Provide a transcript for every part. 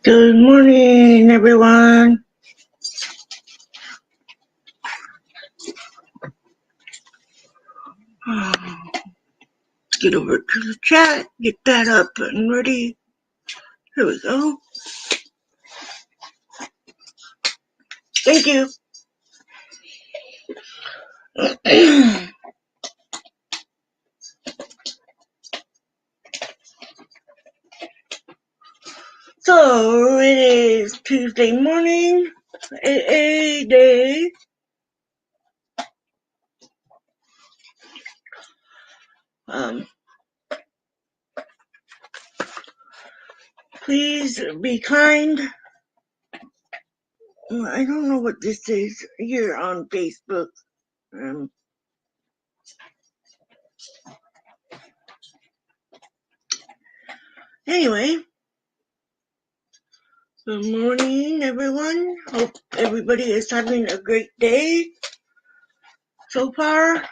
Good morning, everyone. Get over to the chat, get that up and ready. Here we go. Thank you. So it is Tuesday morning, AA day. Please be kind. I don't know what this is here on Facebook. Anyway, good morning, everyone. Hope everybody is having a great day so far.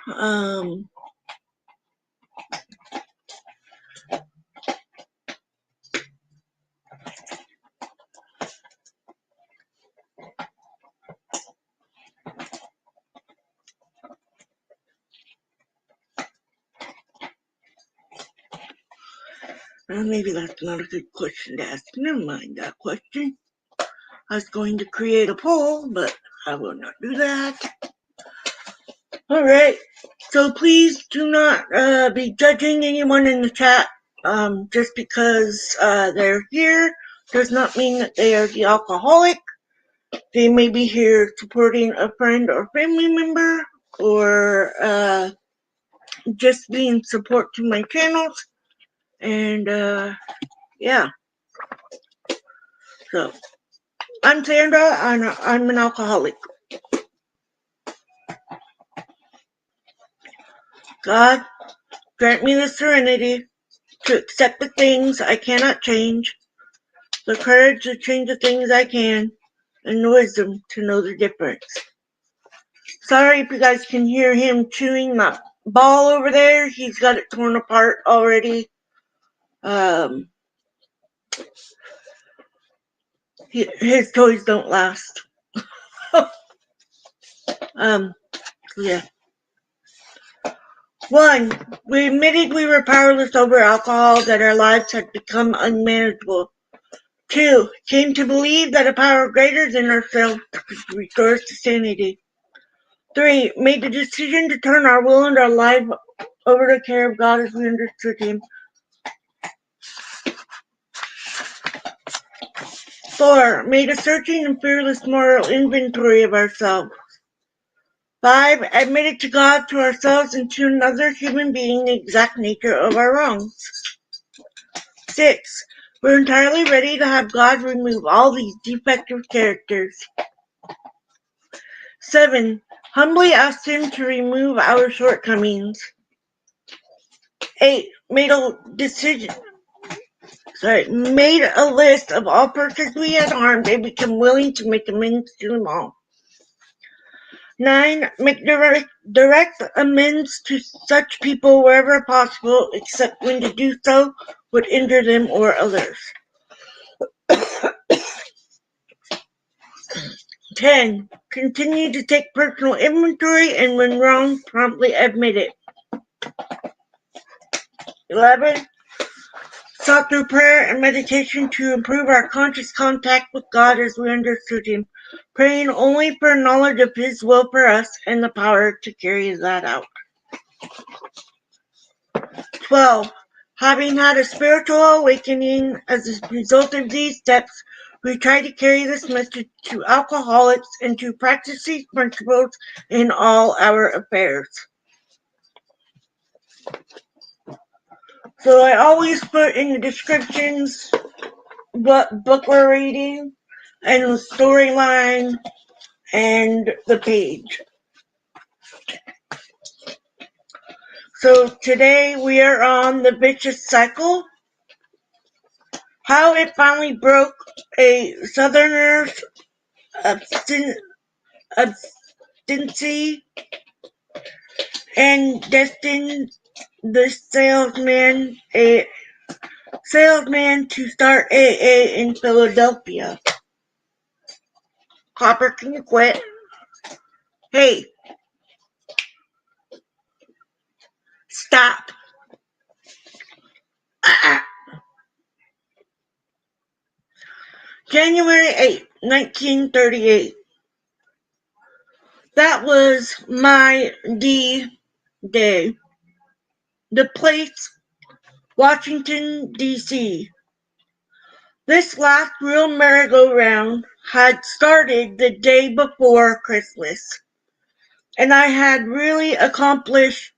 Maybe that's not a good question to ask. Never mind that question. I was going to create a poll, but I will not do that. Alright, so please do not be judging anyone in the chat. Just because they're here does not mean that they are the alcoholic. They may be here supporting a friend or family member, or just being support to my channels. And yeah. So I'm Sandra, and I'm an alcoholic. God, grant me the serenity to accept the things I cannot change, the courage to change the things I can, and the wisdom to know the difference. Sorry if you guys can hear him chewing that ball over there. He's got it torn apart already. His toys don't last. Yeah. 1. We admitted we were powerless over alcohol, that our lives had become unmanageable. 2. Came to believe that a power greater than ourselves could restore us to sanity. 3. Made the decision to turn our will and our life over to the care of God as we understood Him. 4. Made a searching and fearless moral inventory of ourselves. 5. Admitted to God, to ourselves, and to another human being the exact nature of our wrongs. 6. We're entirely ready to have God remove all these defective characters. 7. Humbly asked Him to remove our shortcomings. 8. Made a list of all persons we had harmed and become willing to make amends to them all. 9. Make direct amends to such people wherever possible, except when to do so would injure them or others. 10. Continue to take personal inventory, and when wrong, promptly admit it. 11. Sought through prayer and meditation to improve our conscious contact with God as we understood Him, praying only for knowledge of His will for us and the power to carry that out. 12. Having had a spiritual awakening as a result of these steps, we try to carry this message to alcoholics and to practice these principles in all our affairs. So I always put in the descriptions what book we're reading and the storyline and the page. So today we are on The Vicious Cycle, how it finally broke a Southerner's obstinacy and destined the salesman, a salesman to start AA in Philadelphia. Copper, can you quit? Hey, stop. January 8th, 1938. That was my D-Day. The place, Washington, D.C. This last real merry-go-round had started the day before Christmas, and I had really accomplished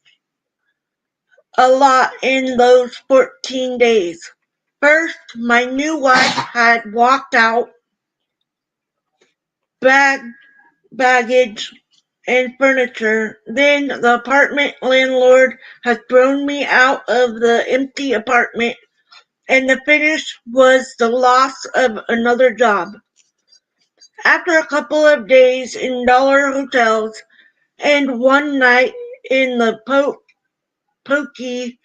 a lot in those 14 days. First, my new wife had walked out, baggage, and furniture. Then the apartment landlord had thrown me out of the empty apartment, and the finish was the loss of another job. After a couple of days in dollar hotels and one night in the pokey,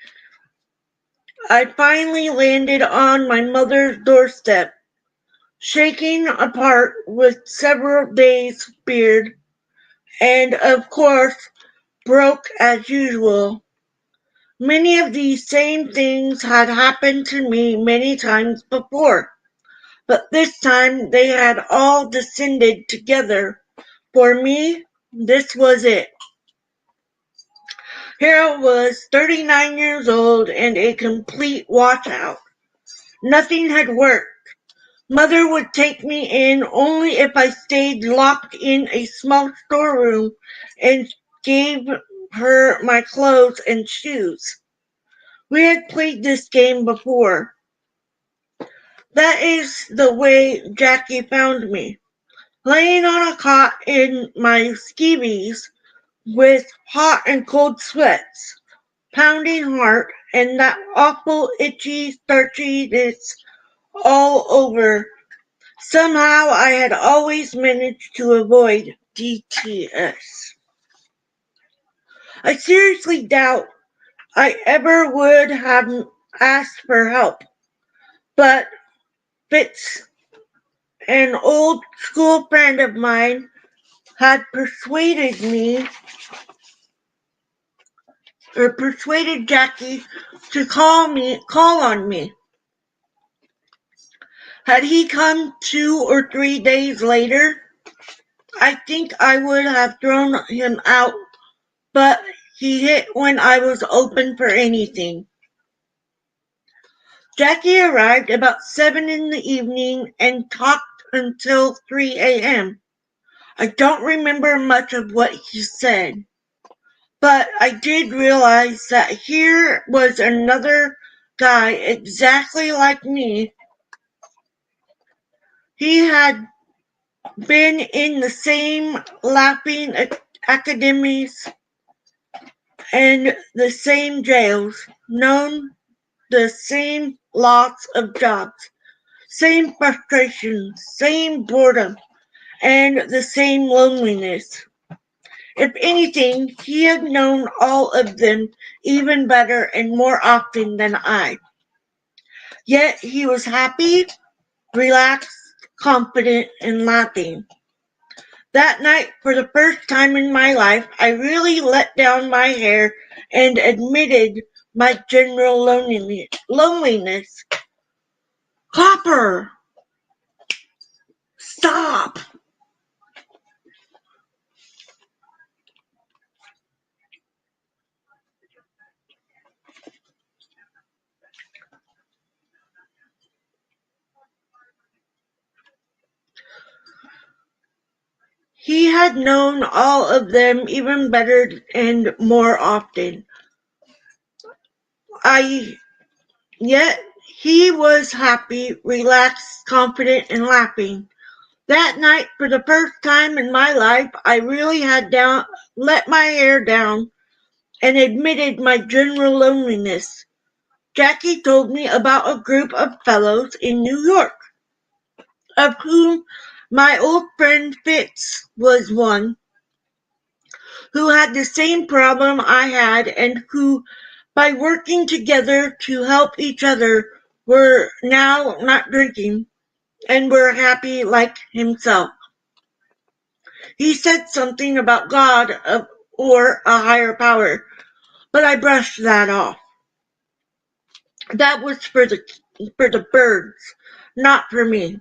I finally landed on my mother's doorstep, shaking apart with several days' beard, and of course broke as usual. Many of these same things had happened to me many times before, but this time they had all descended together. For me, this was it. Here I was, 39 years old and a complete washout. Nothing had worked. Mother would take me in only if I stayed locked in a small storeroom and gave her my clothes and shoes. We had played this game before. That is the way Jackie found me, laying on a cot in my skivvies with hot and cold sweats, pounding heart, and that awful itchy starchiness all over. Somehow I had always managed to avoid DTS. I seriously doubt I ever would have asked for help, but Fitz, an old school friend of mine, had persuaded Jackie to call on me. Had he come 2 or 3 days later, I think I would have thrown him out, but he hit when I was open for anything. Jackie arrived about 7 in the evening and talked until 3 a.m. I don't remember much of what he said, but I did realize that here was another guy exactly like me. He had been in the same laughing academies and the same jails, known the same lots of jobs, same frustrations, same boredom, and the same loneliness. If anything, he had known all of them even better and more often than I. Yet he was happy, relaxed, confident, and laughing. That night, for the first time in my life, I really let down my hair and admitted my general loneliness. Copper! Stop! He had known all of them even better and more often. Yet he was happy, relaxed, confident, and laughing. That night, for the first time in my life, I really had let my hair down and admitted my general loneliness. Jackie told me about a group of fellows in New York, of whom my old friend Fitz was one, who had the same problem I had and who, by working together to help each other, were now not drinking and were happy like himself. He said something about God or a higher power, but I brushed that off. That was for the birds, not for me.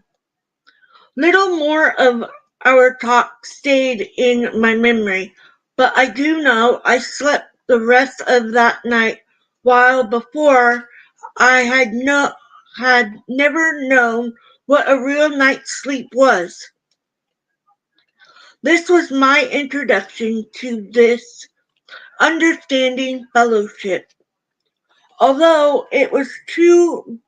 Little more of our talk stayed in my memory, but I do know I slept the rest of that night, while before I had never known what a real night's sleep was. This was my introduction to this understanding fellowship. Although it was to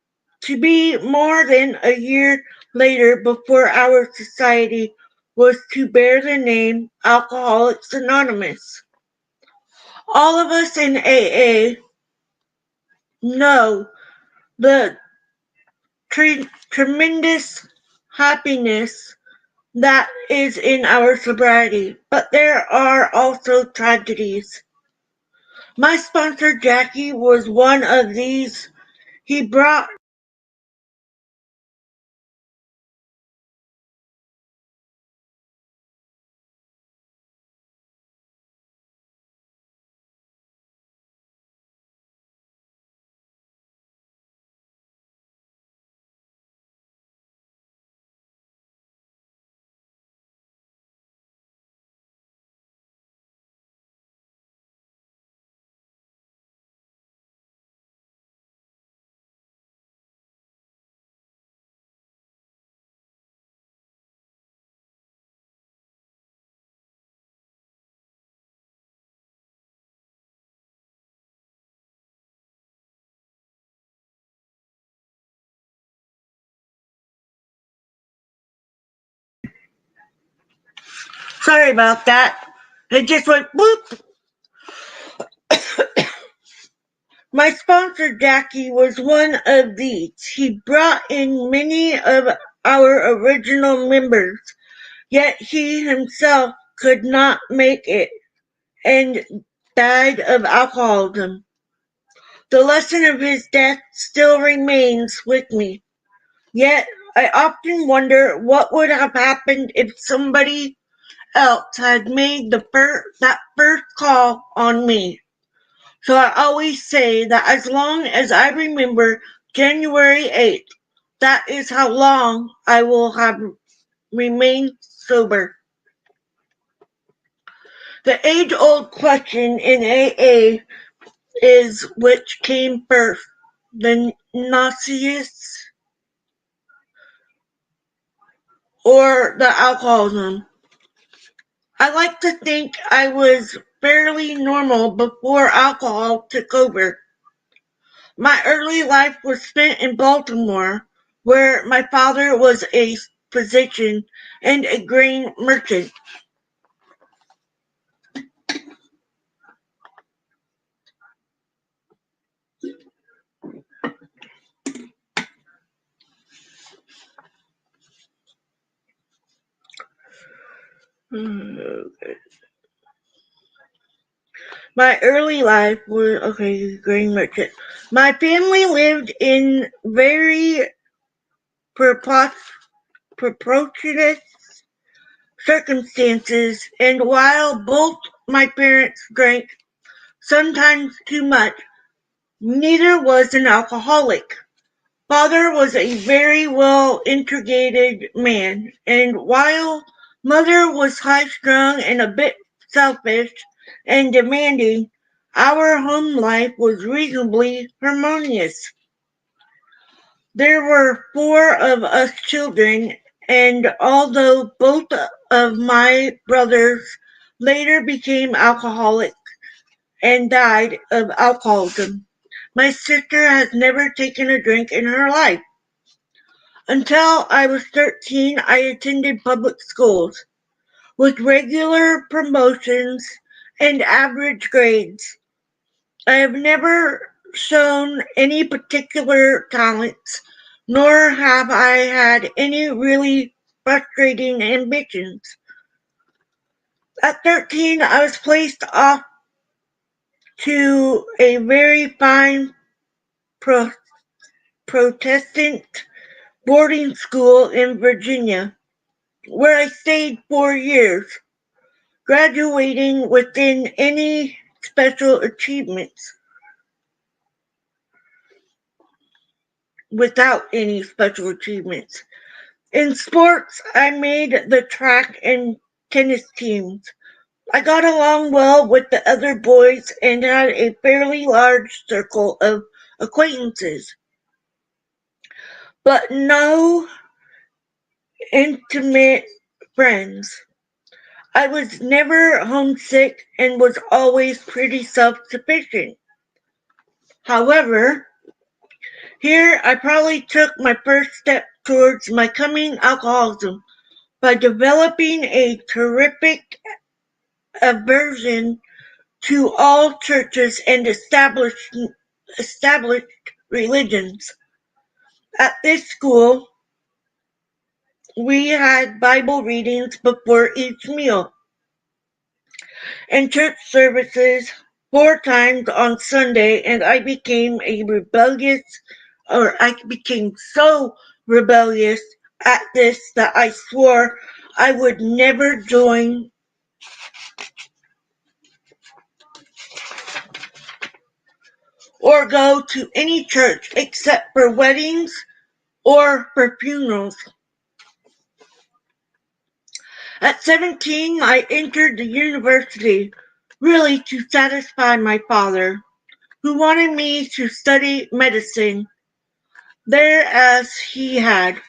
be more than a year later before our society was to bear the name Alcoholics Anonymous. All of us in AA know the tremendous happiness that is in our sobriety, but there are also tragedies. My sponsor Jackie was one of these. He brought sorry about that. It just went whoop. My sponsor Jackie was one of these. He brought in many of our original members, yet he himself could not make it and died of alcoholism. The lesson of his death still remains with me. Yet I often wonder what would have happened if somebody else had made that first call on me. So I always say that as long as I remember January 8th, that is how long I will have remained sober. The age-old question in AA is which came first, the nauseous or the alcoholism. I like to think I was fairly normal before alcohol took over. My early life was spent in Baltimore, where my father was a physician and a grain merchant. My early life was grain merchant. My family lived in very preposterous circumstances, and while both my parents drank, sometimes too much, neither was an alcoholic. Father was a very well integrated man, and while mother was high-strung and a bit selfish and demanding, our home life was reasonably harmonious. There were four of us children, and although both of my brothers later became alcoholics and died of alcoholism, my sister has never taken a drink in her life. Until I was 13, I attended public schools with regular promotions and average grades. I have never shown any particular talents, nor have I had any really frustrating ambitions. At 13, I was placed off to a very fine Protestant boarding school in Virginia, where I stayed 4 years, graduating without any special achievements. In sports, I made the track and tennis teams. I got along well with the other boys and had a fairly large circle of acquaintances, but no intimate friends. I was never homesick and was always pretty self-sufficient. However, here I probably took my first step towards my coming alcoholism by developing a terrific aversion to all churches and established religions. At this school, we had Bible readings before each meal and church services 4 times on Sunday, and I became so rebellious at this that I swore I would never join or go to any church except for weddings or for funerals. At 17, I entered the university, really to satisfy my father, who wanted me to study medicine there as he had.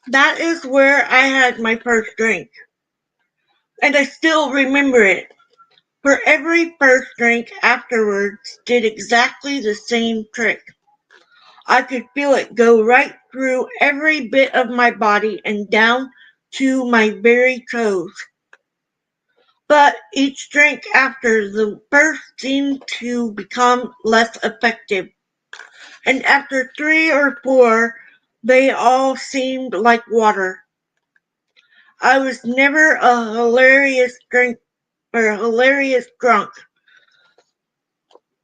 That is where I had my first drink, and I still remember it, for every first drink afterwards did exactly the same trick. I could feel it go right through every bit of my body and down to my very toes. But each drink after the first seemed to become less effective, and after 3 or 4 they all seemed like water. I was never a hilarious drunk.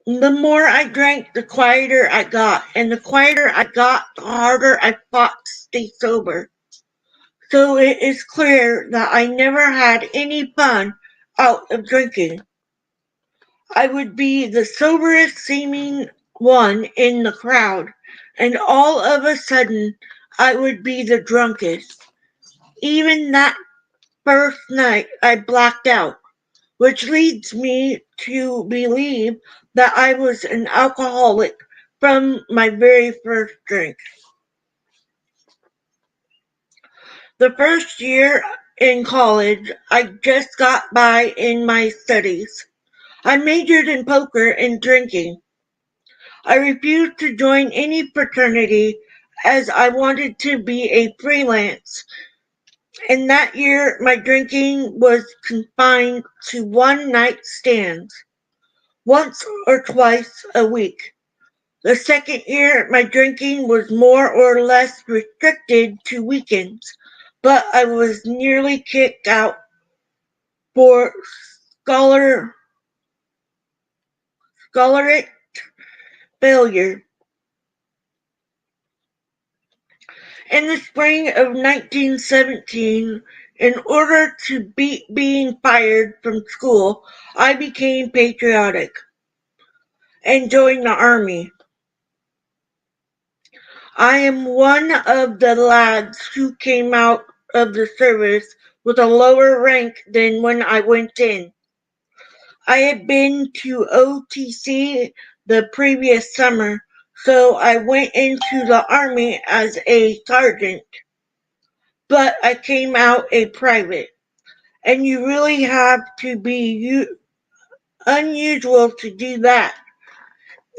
The more I drank, the quieter I got, and the quieter I got, the harder I fought to stay sober. So it is clear that I never had any fun out of drinking. I would be the soberest seeming one in the crowd, and all of a sudden I would be the drunkest. Even that first night I blacked out, which leads me to believe that I was an alcoholic from my very first drink. The first year in college, I just got by in my studies. I majored in poker and drinking. I refused to join any fraternity as I wanted to be a freelance, and that year my drinking was confined to one-night stands, once or twice a week. The second year my drinking was more or less restricted to weekends, but I was nearly kicked out for scholarly failure. In the spring of 1917, in order to beat being fired from school, I became patriotic and joined the army. I am one of the lads who came out of the service with a lower rank than when I went in. I had been to OTC the previous summer, so I went into the army as a sergeant, but I came out a private, and you really have to be unusual to do that.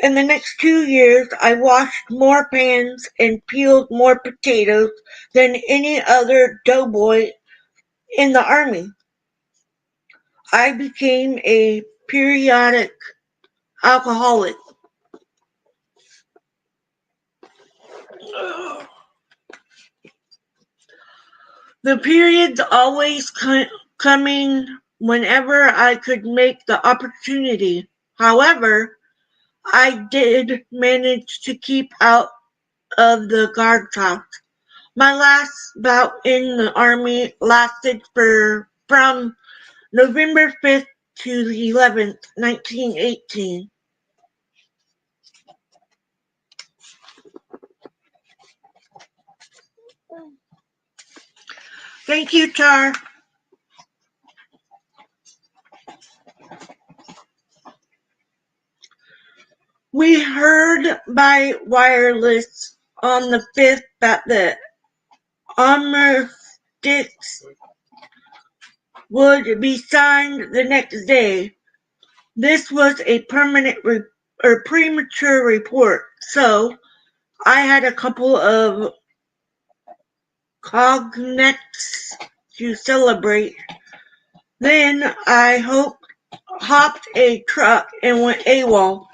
In the next 2 years, I washed more pans and peeled more potatoes than any other doughboy in the army. I became a periodic alcoholic. The periods always coming whenever I could make the opportunity. However, I did manage to keep out of the guard's house. My last bout in the army lasted from November 5th to the 11th, 1918. Thank you, Char. We heard by wireless on the 5th that the armistice would be signed the next day. This was a premature report, so I had a couple of cognacs to celebrate. Then I hopped a truck and went AWOL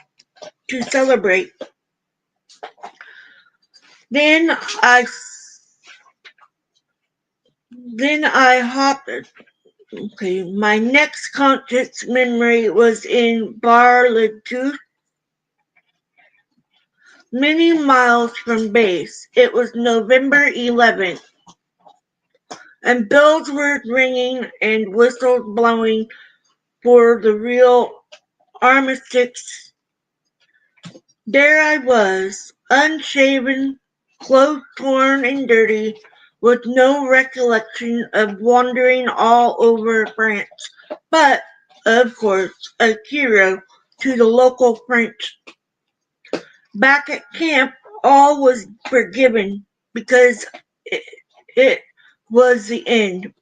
to celebrate. Then I hopped. Okay, my next conscious memory was in Bar-le-Duc, many miles from base. It was November 11th, and bells were ringing and whistles blowing for the real armistice. There I was, unshaven, clothes torn and dirty, with no recollection of wandering all over France, but, of course, a hero to the local French. Back at camp, all was forgiven because it was the end.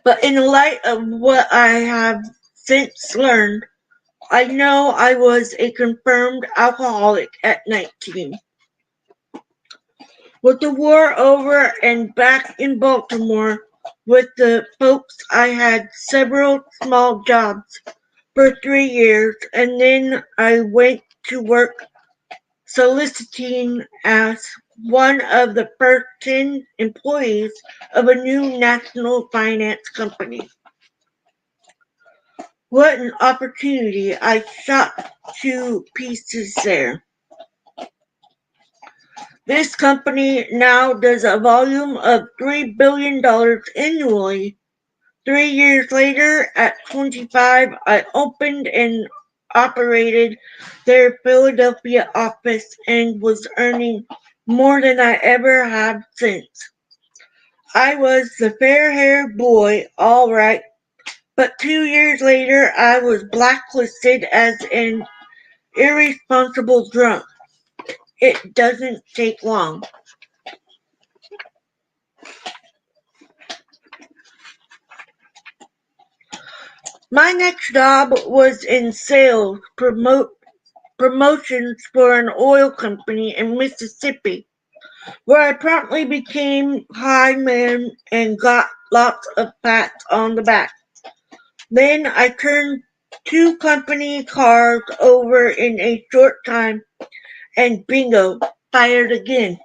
But in light of what I have since learned, I know I was a confirmed alcoholic at 19. With the war over and back in Baltimore with the folks, I had several small jobs for 3 years, and then I went to work soliciting as one of the first 10 employees of a new national finance company. What an opportunity. I shot to pieces there. This company now does a volume of $3 billion annually. 3 years later, at 25, I opened and operated their Philadelphia office and was earning more than I ever have since. I was the fair-haired boy, all right, but 2 years later I was blacklisted as an irresponsible drunk. It doesn't take long. My next job was in sales promotions for an oil company in Mississippi, where I promptly became high man and got lots of pats on the back. Then I turned 2 company cars over in a short time, and bingo, fired again.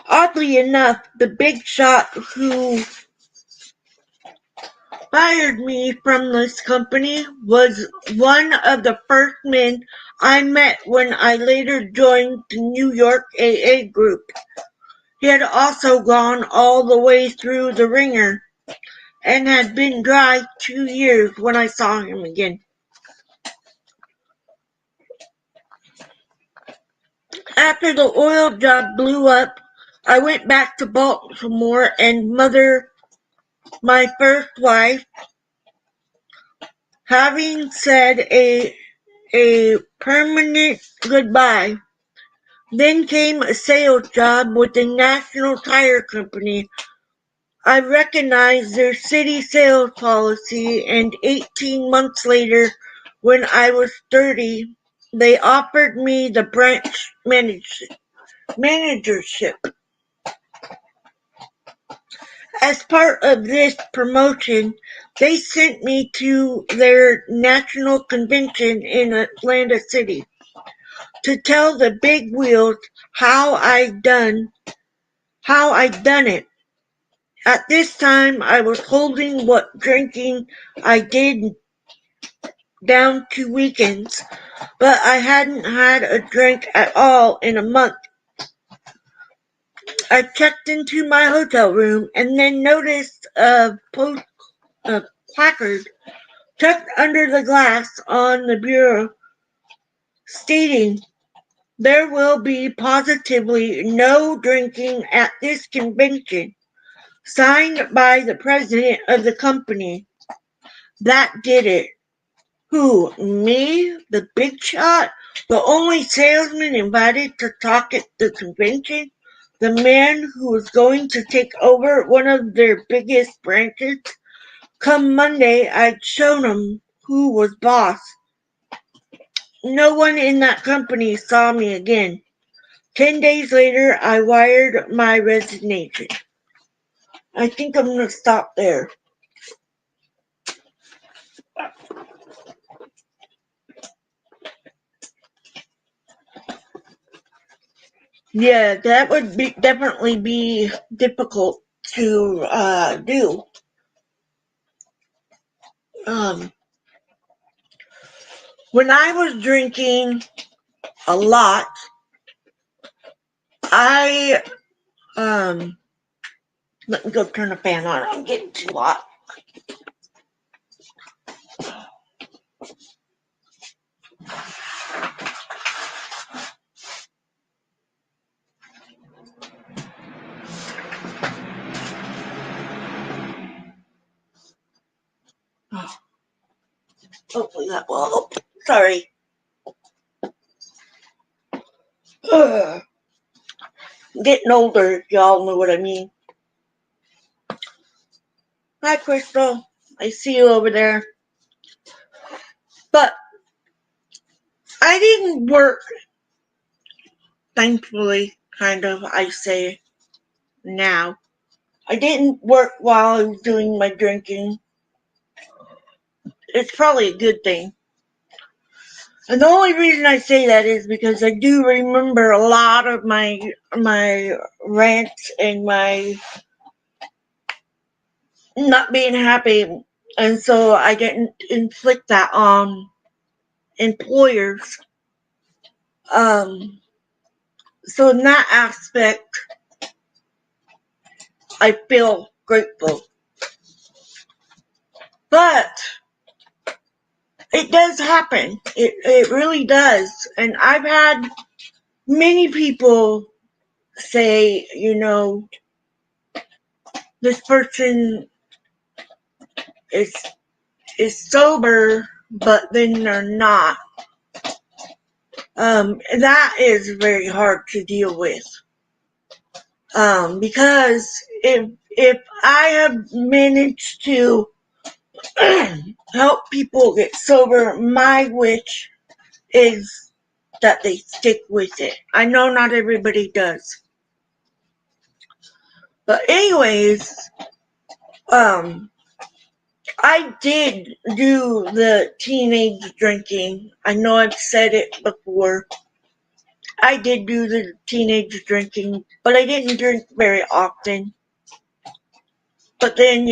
Oddly enough, the big shot who fired me from this company was one of the first men I met when I later joined the New York AA group. He had also gone all the way through the ringer and had been dry 2 years when I saw him again. After the oil job blew up, I went back to Baltimore and Mother, my first wife, having said a permanent goodbye. Then came a sales job with the National Tire Company. I recognized their city sales policy, and 18 months later, when I was 30, they offered me the branch managership. As part of this promotion, they sent me to their national convention in Atlantic City to tell the big wheels how I'd done it. At this time, I was holding what drinking I did down to weekends, but I hadn't had a drink at all in a month. I checked into my hotel room and then noticed a placard tucked under the glass on the bureau stating, "There will be positively no drinking at this convention," signed by the president of the company. That did it. Who, me, the big shot, the only salesman invited to talk at the convention, the man who was going to take over one of their biggest branches? Come Monday, I'd shown him who was boss. No one in that company saw me again. 10 days later, I wired my resignation. I think I'm going to stop there. Yeah, that would definitely be difficult to do. When I was drinking a lot, I let me go turn the fan on. I'm getting too hot. Hopefully that will help. Sorry. Getting older, y'all know what I mean. Hi, Crystal. I see you over there. But I didn't work, thankfully, kind of, I say now. I didn't work while I was doing my drinking. It's probably a good thing. And the only reason I say that is because I do remember a lot of my rants and my not being happy, and so I didn't inflict that on employers. So in that aspect, I feel grateful. But it does happen. It really does. And I've had many people say, this person is sober, but then they're not. That is very hard to deal with. Because if I have managed to help people get sober, my wish is that they stick with it. I know not everybody does. But anyways, I did do the teenage drinking. I know I've said it before. I did do the teenage drinking, but I didn't drink very often. But then,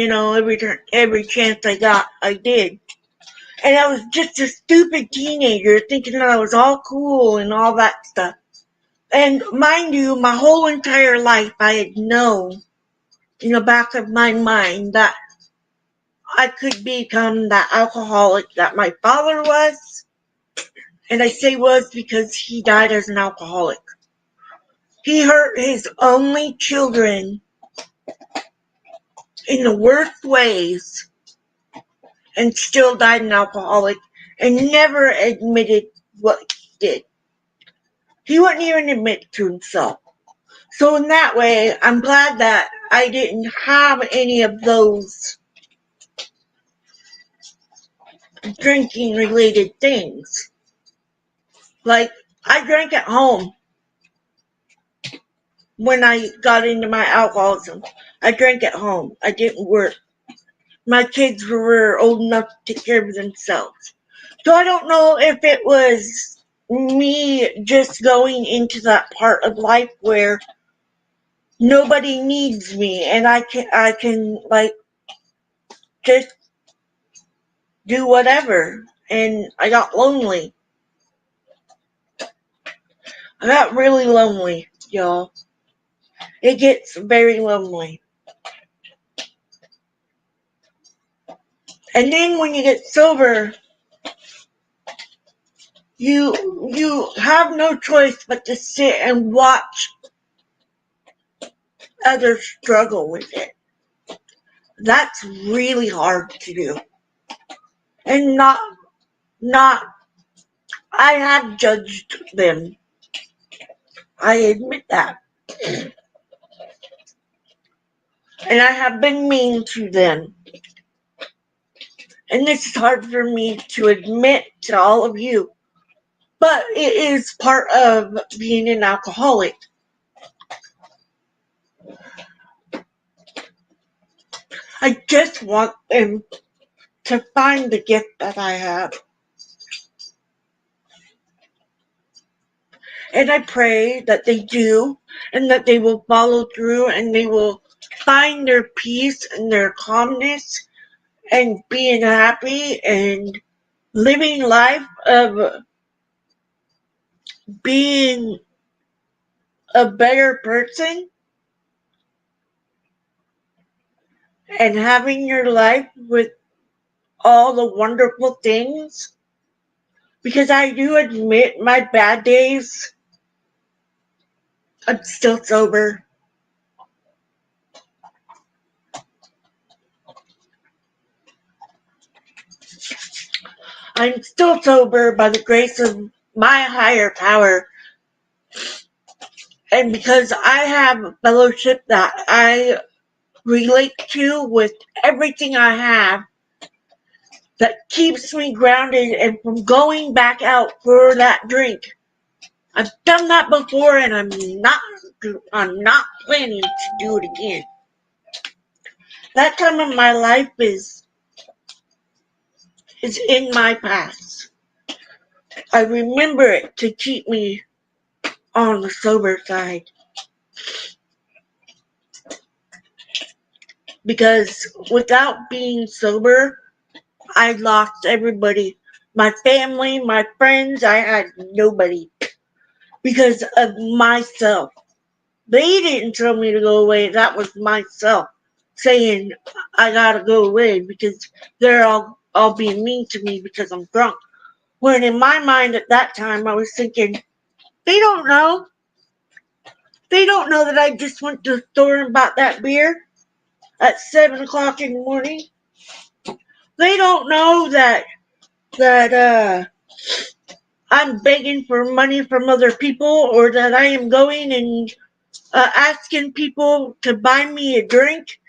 every chance I got, I did. And I was just a stupid teenager thinking that I was all cool and all that stuff. And mind you, my whole entire life I had known in the back of my mind that I could become that alcoholic that my father was. And I say was because he died as an alcoholic. He hurt his only children in the worst ways and still died an alcoholic and never admitted what he did. He wouldn't even admit to himself. So in that way, I'm glad that I didn't have any of those drinking related things. Like, I drank at home when I got into my alcoholism. I drank at home. I didn't work. My kids were old enough to take care of themselves. So I don't know if it was me just going into that part of life where nobody needs me and I can like just do whatever, and I got lonely. I got really lonely, y'all. It gets very lonely. And then when you get sober, you have no choice but to sit and watch others struggle with it. That's really hard to do. And not I have judged them. I admit that. And I have been mean to them. And this is hard for me to admit to all of you. But it is part of being an alcoholic. I just want them to find the gift that I have. And I pray that they do, and that they will follow through, and they will find their peace and their calmness, and being happy and living life of being a better person and having your life with all the wonderful things. Because I do admit my bad days, I'm still sober. I'm still sober by the grace of my higher power. And because I have a fellowship that I relate to with everything I have, that keeps me grounded and from going back out for that drink. I've done that before, and I'm not planning to do it again. That time of my life is in my past. I remember it to keep me on the sober side. Because without being sober, I lost everybody. My family, my friends, I had nobody. Because of myself. They didn't tell me to go away. That was myself saying I gotta go away because they're all being mean to me because I'm drunk. When in my mind at that time I was thinking, they don't know. They don't know that I just went to the store and bought that beer at 7 o'clock in the morning. They don't know that I'm begging for money from other people, or that I am going and asking people to buy me a drink.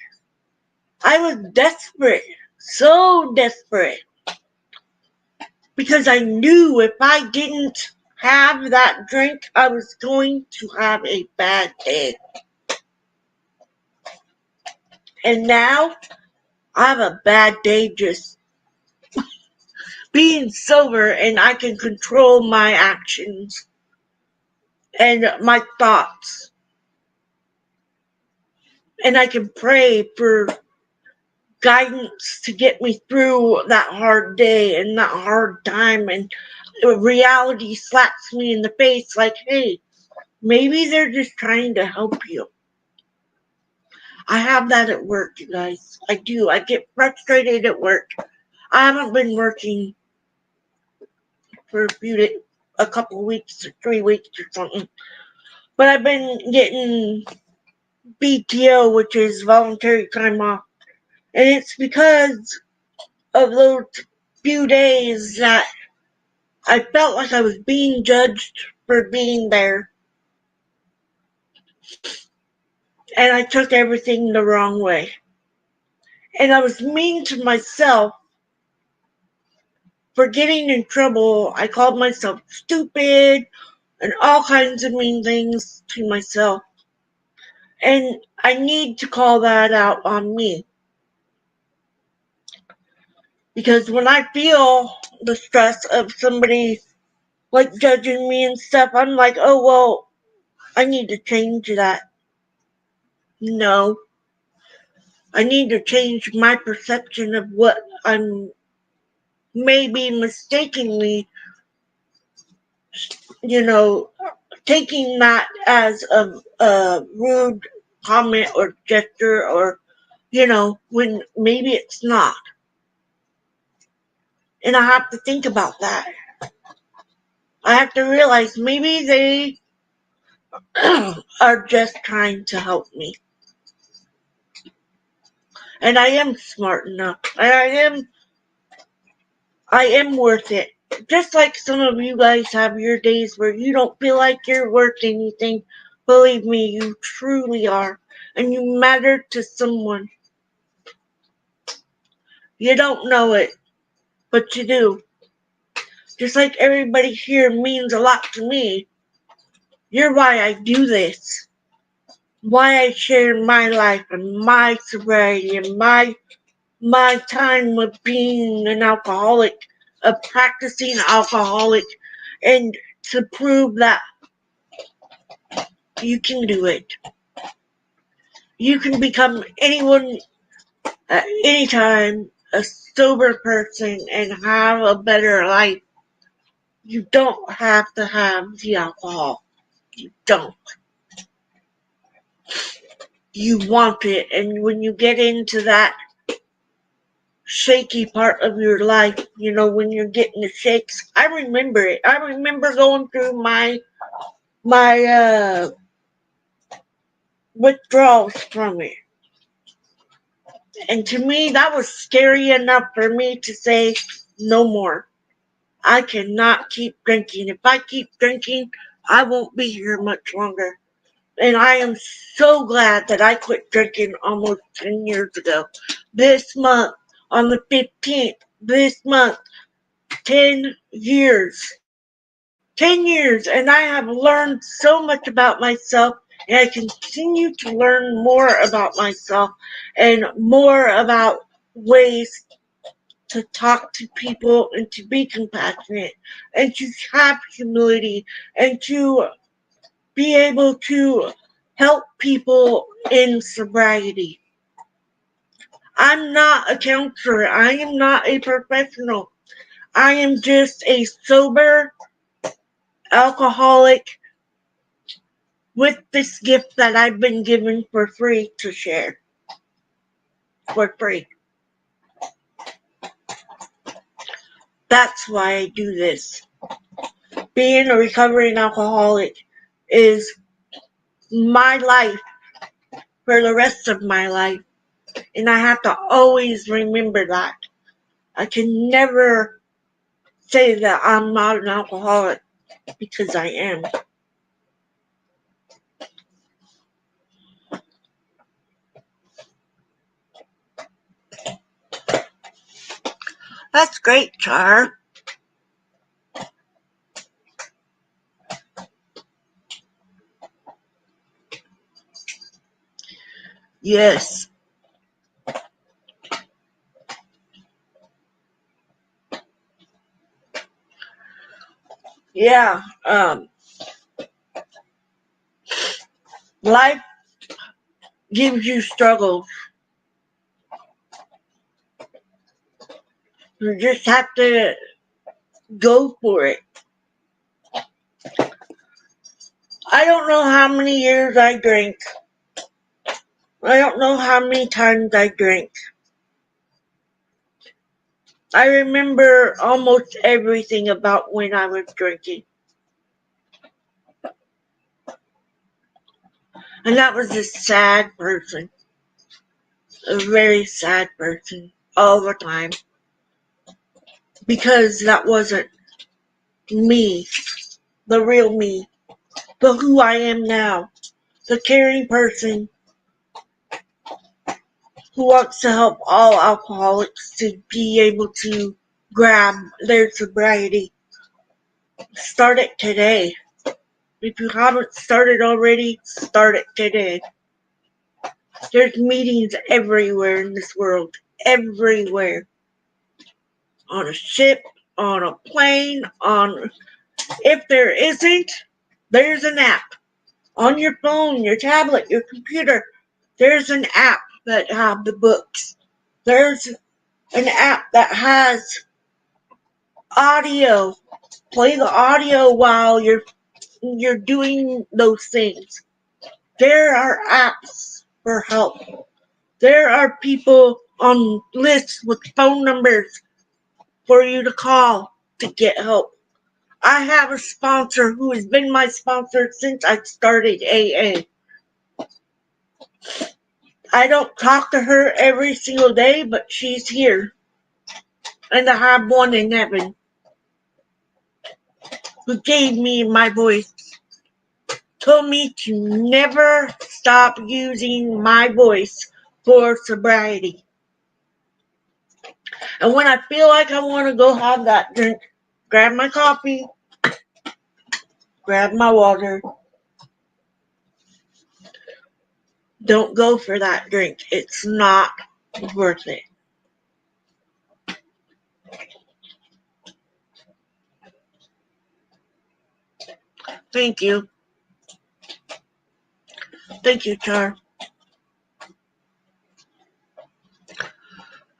I was desperate, so desperate, because I knew if I didn't have that drink, I was going to have a bad day. And now I have a bad day just being sober, and I can control my actions and my thoughts. And I can pray for guidance to get me through that hard day and that hard time, and reality slaps me in the face like, hey, maybe they're just trying to help you. I have that at work, you guys. I do. I get frustrated at work. I haven't been working for a couple weeks or 3 weeks or something, but I've been getting BTO, which is voluntary time off, and it's because of those few days that I felt like I was being judged for being there, and I took everything the wrong way. And I was mean to myself for getting in trouble. I called myself stupid and all kinds of mean things to myself. And I need to call that out on me. Because when I feel the stress of somebody like judging me and stuff, I'm like, oh, well, I need to change that. No. I need to change my perception of what I'm maybe mistakenly, you know, taking that as a rude comment or gesture, or, when maybe it's not. And I have to think about that. I have to realize maybe they are just trying to help me. And I am smart enough. I am worth it. Just like some of you guys have your days where you don't feel like you're worth anything. Believe me, you truly are. And you matter to someone. You don't know it, but you do. Just like everybody here means a lot to me. You're why I do this. Why I share my life and my sobriety and my time with being an alcoholic, a practicing alcoholic, and to prove that you can do it. You can become anyone at any time, a sober person, and have a better life. You don't have to have the alcohol. You don't. You want it, and when you get into that shaky part of your life, when you're getting the shakes, I remember it. I remember going through my withdrawals from it. And to me, that was scary enough for me to say, no more. I cannot keep drinking. If I keep drinking, I won't be here much longer. And I am so glad that I quit drinking almost 10 years ago. This month, on the 15th, this month, 10 years. 10 years, and I have learned so much about myself, and I continue to learn more about myself and more about ways to talk to people and to be compassionate and to have humility and to be able to help people in sobriety. I'm not a counselor. I am not a professional. I am just a sober alcoholic with this gift that I've been given for free to share. For free. That's why I do this. Being a recovering alcoholic is my life for the rest of my life. And I have to always remember that. I can never say that I'm not an alcoholic, because I am. That's great, Char. Yes. Yeah. Life gives you struggles. You just have to go for it. I don't know how many years I drank. I don't know how many times I drank. I remember almost everything about when I was drinking. And that was a sad person. A very sad person. All the time. Because that wasn't me. The real me. But who I am now. The caring person who wants to help all alcoholics to be able to grab their sobriety. Start it today. If you haven't started already, start it today. There's meetings everywhere in this world. Everywhere. On a ship, on a plane, if there isn't, there's an app. On your phone, your tablet, your computer, there's an app that have the books. There's an app that has audio. Play the audio while you're you're doing those things. There are apps for help. There are people on lists with phone numbers for you to call to get help. I have a sponsor who has been my sponsor since I started AA. I don't talk to her every single day, but she's here. And I have one in heaven who gave me my voice, told me to never stop using my voice for sobriety. And when I feel like I want to go have that drink, grab my coffee, grab my water. Don't go for that drink. It's not worth it. Thank you. Thank you, Char.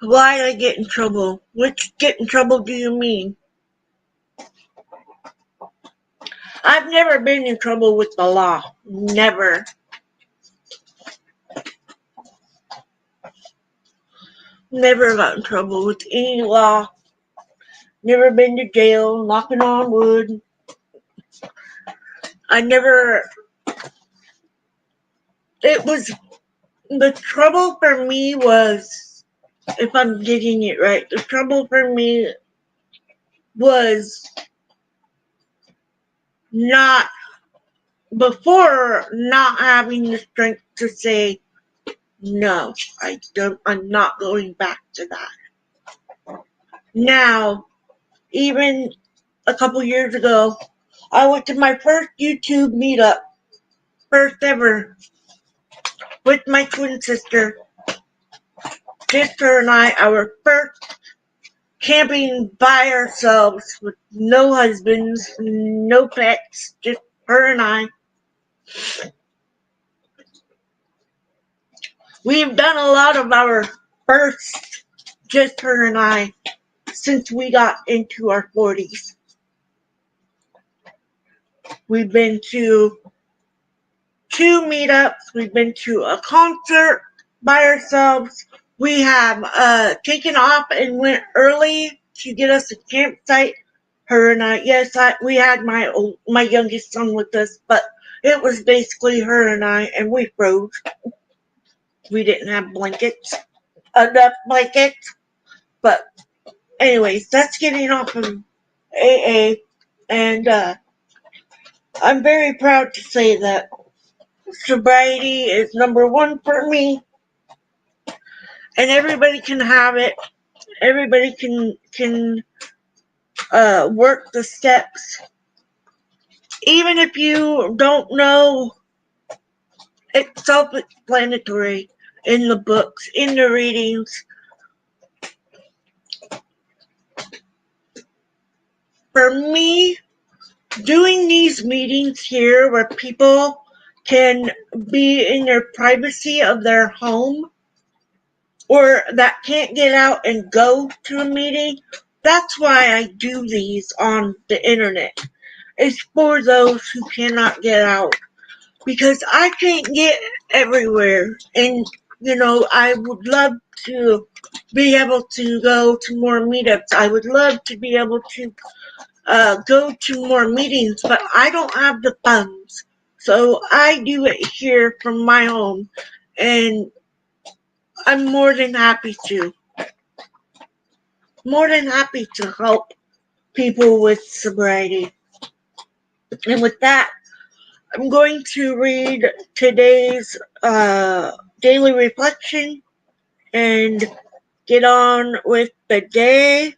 Why did I get in trouble? Which get in trouble do you mean? I've never been in trouble with the law. Never. Never got in trouble with any law. Never been to jail, knocking on wood. It was, the trouble for me was, if I'm getting it right, the trouble for me was not, before not having the strength to say, no, I'm not going back to that. Now, even a couple years ago, I went to my first YouTube meetup, first ever, with my twin sister. Just her and I, our first camping by ourselves with no husbands, no pets, just her and I. We've done a lot of our first, just her and I, since we got into our 40s. We've been to 2 meetups. We've been to a concert by ourselves. We have taken off and went early to get us a campsite. Her and I, yes, we had my youngest son with us, but it was basically her and I, and we froze. We didn't have enough blankets. But anyways, that's getting off of AA, and I'm very proud to say that sobriety is number 1 for me, and everybody can have it. Everybody can work the steps. Even if you don't know, it's self-explanatory in the books, in the readings. For me, doing these meetings here where people can be in their privacy of their home, or that can't get out and go to a meeting, that's why I do these on the internet. It's for those who cannot get out. Because I can't get everywhere. And, I would love to be able to go to more meetups. I would love to be able to go to more meetings, but I don't have the funds. So I do it here from my home, and I'm more than happy to. More than happy to help people with sobriety. And with that, I'm going to read today's daily reflection and get on with the day.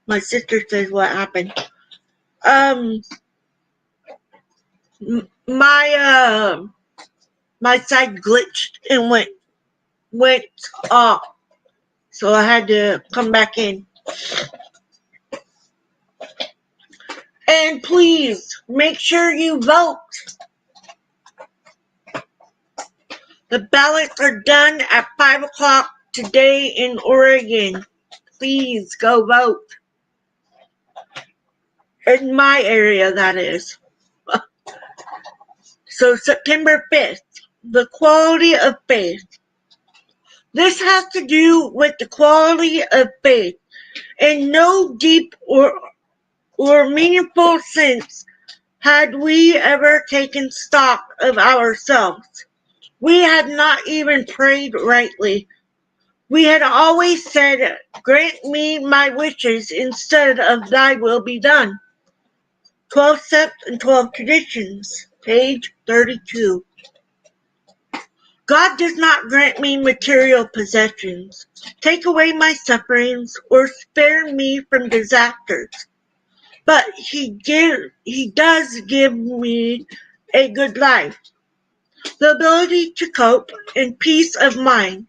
My sister says what happened. My side glitched and went off, so I had to come back in. And please make sure you vote. The ballots are done at 5 o'clock today in Oregon. Please go vote. In my area, that is. So September 5th, the quality of faith. This has to do with the quality of faith. In no deep or meaningful sense had we ever taken stock of ourselves. We had not even prayed rightly. We had always said, "Grant me my wishes," instead of "Thy will be done." 12 Steps and 12 Traditions, page 32. God does not grant me material possessions, take away my sufferings, or spare me from disasters. But He does give me a good life, the ability to cope, and peace of mind.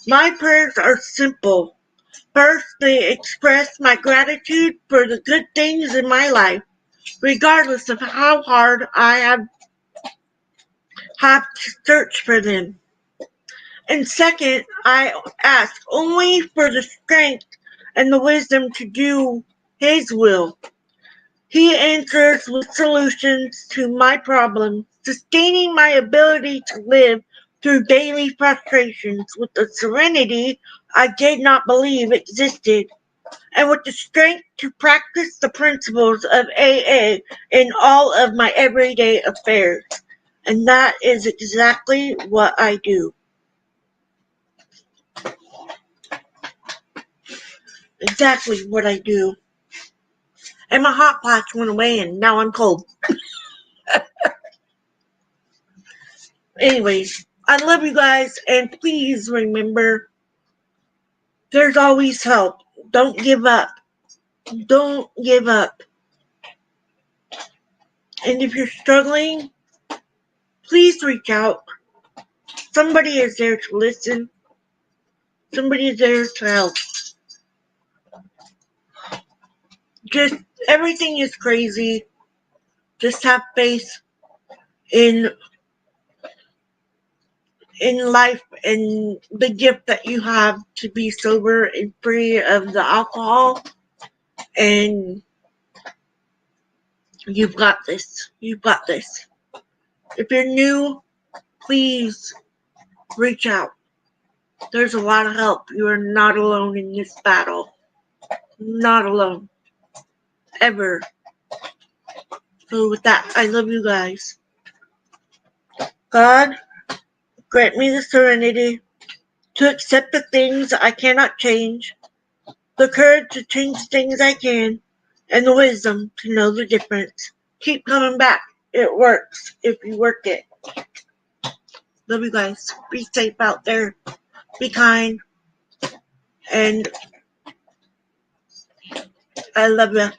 My prayers are simple. First, they express my gratitude for the good things in my life, regardless of how hard I have to search for them. And second, I ask only for the strength and the wisdom to do His will. He answers with solutions to my problems, sustaining my ability to live through daily frustrations with the serenity I did not believe existed, and with the strength to practice the principles of AA in all of my everyday affairs. And that is exactly what I do. Exactly what I do. And my hot flash went away and now I'm cold. Anyways, I love you guys, and please remember, there's always help. Don't give up. Don't give up. And if you're struggling, please reach out. Somebody is there to listen. Somebody is there to help. Just everything is crazy. Just have faith in life and the gift that you have to be sober and free of the alcohol. And you've got this. You've got this. If you're new, please reach out. There's a lot of help. You are not alone in this battle. Not alone. Ever. So with that, I love you guys. God, grant me the serenity to accept the things I cannot change, the courage to change things I can, and the wisdom to know the difference. Keep coming back. It works if you work it. Love you guys. Be safe out there. Be kind. And I love you.